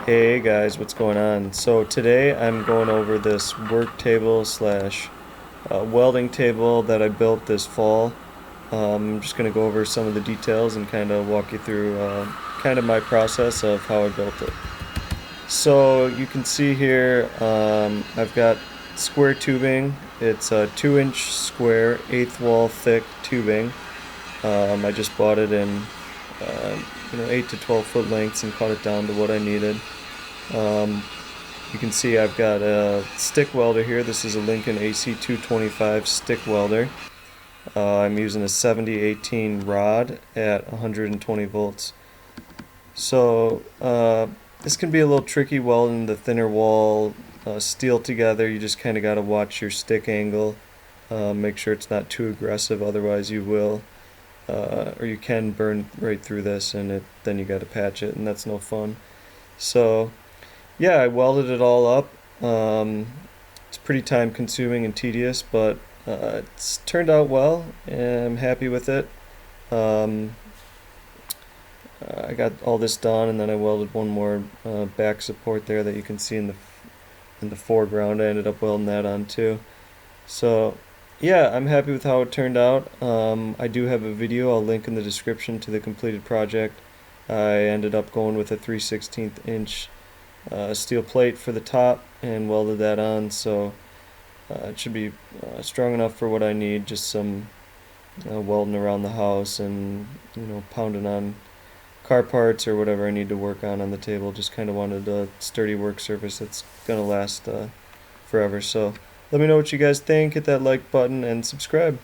Hey guys, what's going on? So today I'm going over this work table slash welding table that I built this fall. I'm just going to go over some of the details and kind of walk you through kind of my process of how I built it. So you can see here I've got square tubing. It's a 2-inch square, eighth wall thick tubing. I just bought it in 8 to 12 foot lengths and cut it down to what I needed. Um, you can see I've got a stick welder here. This is a Lincoln AC225 stick welder. I'm using a 7018 rod at 120 volts. So this can be a little tricky welding the thinner wall steel together. You just kind of got to watch your stick angle. Make sure it's not too aggressive, otherwise you will. Or you can burn right through this, and then you got to patch it, and that's no fun. So yeah, I welded it all up. It's pretty time consuming and tedious, but it's turned out well, and I'm happy with it. Um, I got all this done, and then I welded one more back support there that you can see in the foreground. I ended up welding that on too. So yeah, I'm happy with how it turned out. I do have a video I'll link in the description to the completed project. I ended up going with a 3/16 inch steel plate for the top and welded that on, so it should be strong enough for what I need. Just some welding around the house and pounding on car parts or whatever I need to work on the table. Just kind of wanted a sturdy work surface that's gonna last forever. So let me know what you guys think. Hit that like button and subscribe.